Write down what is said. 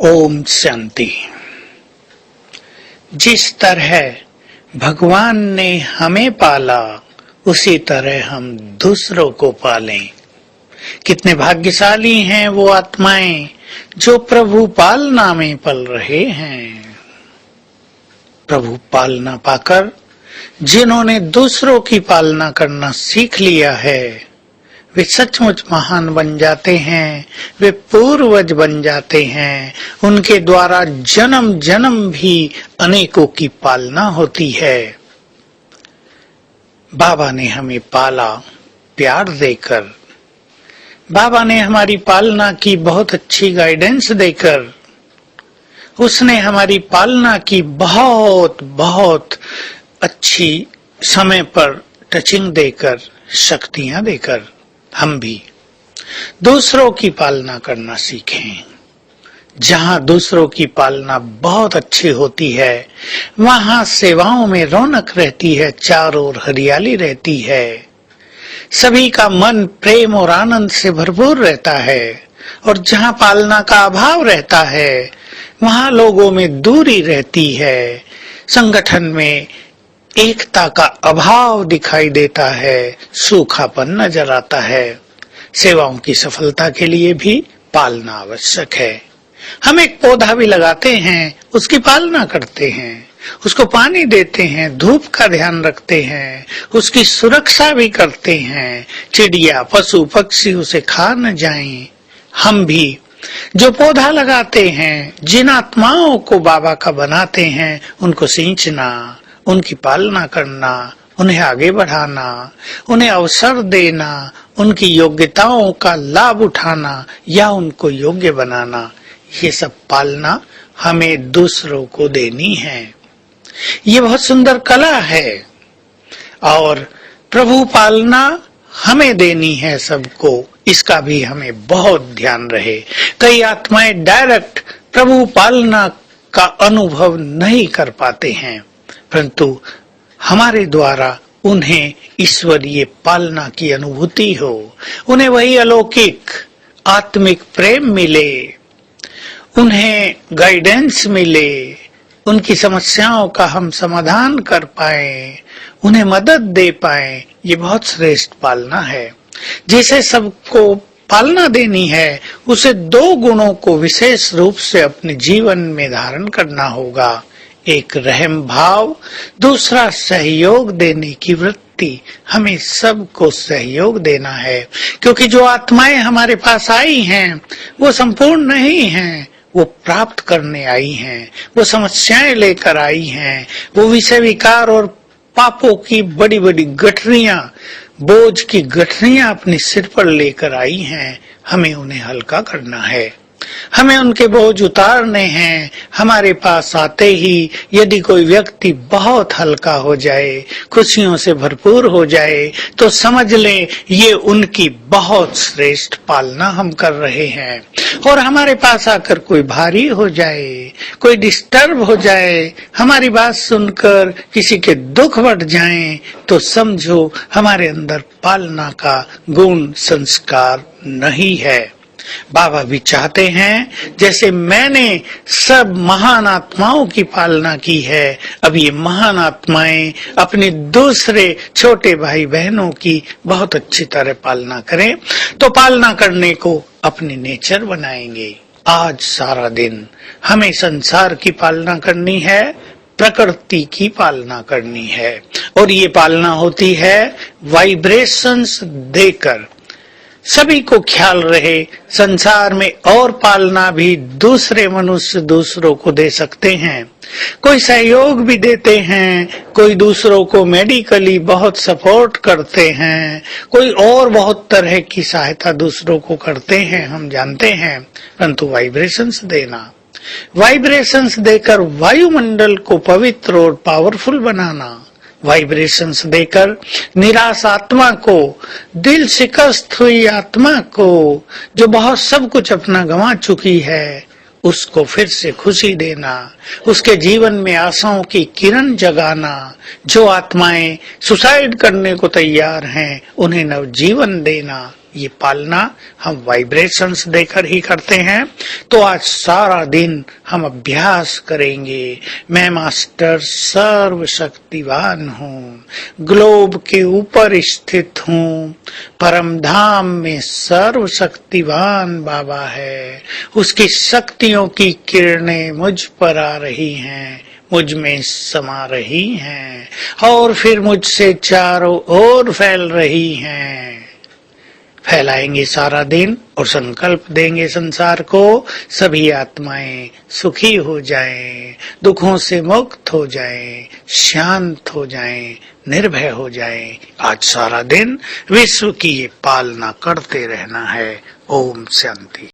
ओम शांति। जिस तरह भगवान ने हमें पाला उसी तरह हम दूसरों को पालें। कितने भाग्यशाली हैं वो आत्माएं जो प्रभु पालना में पल रहे हैं। प्रभु पालना पाकर जिन्होंने दूसरों की पालना करना सीख लिया है वे सचमुच महान बन जाते हैं, वे पूर्वज बन जाते हैं। उनके द्वारा जन्म जन्म भी अनेकों की पालना होती है। बाबा ने हमें पाला प्यार देकर, बाबा ने हमारी पालना की बहुत अच्छी गाइडेंस देकर, उसने हमारी पालना की बहुत बहुत अच्छी समय पर टचिंग देकर, शक्तियां देकर हम भी दूसरों की पालना करना सीखें। जहां दूसरों की पालना बहुत अच्छी होती है वहां सेवाओं में रौनक रहती है, चारों ओर हरियाली रहती है, सभी का मन प्रेम और आनंद से भरपूर रहता है। और जहां पालना का अभाव रहता है वहां लोगों में दूरी रहती है, संगठन में एकता का अभाव दिखाई देता है, सूखापन नजर आता है। सेवाओं की सफलता के लिए भी पालना आवश्यक है। हम एक पौधा भी लगाते हैं, उसकी पालना करते हैं, उसको पानी देते हैं, धूप का ध्यान रखते हैं, उसकी सुरक्षा भी करते हैं, चिड़िया पशु पक्षी उसे खा न जाएं। हम भी जो पौधा लगाते हैं, जिन आत्माओं को बाबा का बनाते हैं, उनको सींचना, उनकी पालना करना, उन्हें आगे बढ़ाना, उन्हें अवसर देना, उनकी योग्यताओं का लाभ उठाना या उनको योग्य बनाना, ये सब पालना हमें दूसरों को देनी है। ये बहुत सुंदर कला है और प्रभु पालना हमें देनी है सबको, इसका भी हमें बहुत ध्यान रहे। कई आत्माएं डायरेक्ट प्रभु पालना का अनुभव नहीं कर पाते हैं, परंतु हमारे द्वारा उन्हें ईश्वरीय पालना की अनुभूति हो, उन्हें वही अलौकिक आत्मिक प्रेम मिले, उन्हें गाइडेंस मिले, उनकी समस्याओं का हम समाधान कर पाए, उन्हें मदद दे पाए। ये बहुत श्रेष्ठ पालना है। जिसे सबको पालना देनी है उसे दो गुणों को विशेष रूप से अपने जीवन में धारण करना होगा। एक रहम भाव, दूसरा सहयोग देने की वृत्ति। हमें सबको सहयोग देना है, क्योंकि जो आत्माएं हमारे पास आई हैं वो संपूर्ण नहीं हैं, वो प्राप्त करने आई हैं, वो समस्याएं लेकर आई हैं, वो विषय विकार और पापों की बड़ी बड़ी गठरियां, बोझ की गठरियां अपने सिर पर लेकर आई हैं। हमें उन्हें हल्का करना है, हमें उनके बोझ उतारने हैं। हमारे पास आते ही यदि कोई व्यक्ति बहुत हल्का हो जाए, खुशियों से भरपूर हो जाए, तो समझ लें ये उनकी बहुत श्रेष्ठ पालना हम कर रहे हैं। और हमारे पास आकर कोई भारी हो जाए, कोई डिस्टर्ब हो जाए, हमारी बात सुनकर किसी के दुख बढ़ जाएं, तो समझो हमारे अंदर पालना का गुण संस्कार नहीं है। बाबा भी चाहते हैं जैसे मैंने सब महान आत्माओं की पालना की है, अब ये महान आत्माएं अपने दूसरे छोटे भाई बहनों की बहुत अच्छी तरह पालना करें। तो पालना करने को अपने नेचर बनाएंगे। आज सारा दिन हमें संसार की पालना करनी है, प्रकृति की पालना करनी है, और ये पालना होती है वाइब्रेशंस देकर। सभी को ख्याल रहे संसार में और पालना भी दूसरे मनुष्य दूसरों को दे सकते हैं, कोई सहयोग भी देते हैं, कोई दूसरों को मेडिकली बहुत सपोर्ट करते हैं, कोई और बहुत तरह की सहायता दूसरों को करते हैं, हम जानते हैं। परंतु वाइब्रेशंस देना, वाइब्रेशंस देकर वायुमंडल को पवित्र और पावरफुल बनाना, वाइब्रेशंस देकर निराश आत्मा को, दिल शिकस्त हुई आत्मा को, जो बहुत सब कुछ अपना गंवा चुकी है, उसको फिर से खुशी देना, उसके जीवन में आशाओं की किरण जगाना। जो आत्माएं सुसाइड करने को तैयार हैं उन्हें नवजीवन देना, ये पालना हम वाइब्रेशंस देकर ही करते हैं। तो आज सारा दिन हम अभ्यास करेंगे। मैं मास्टर सर्वशक्तिवान हूँ, ग्लोब के ऊपर स्थित हूँ, परम धाम में सर्वशक्तिवान बाबा है, उसकी शक्तियों की किरणें मुझ पर आ रही हैं, मुझ में समा रही हैं और फिर मुझसे चारों ओर फैल रही हैं। फैलाएंगे सारा दिन और संकल्प देंगे संसार को, सभी आत्माएं सुखी हो जाएं, दुखों से मुक्त हो जाएं, शांत हो जाएं, निर्भय हो जाएं। आज सारा दिन विश्व की ये पालना करते रहना है। ओम शांति।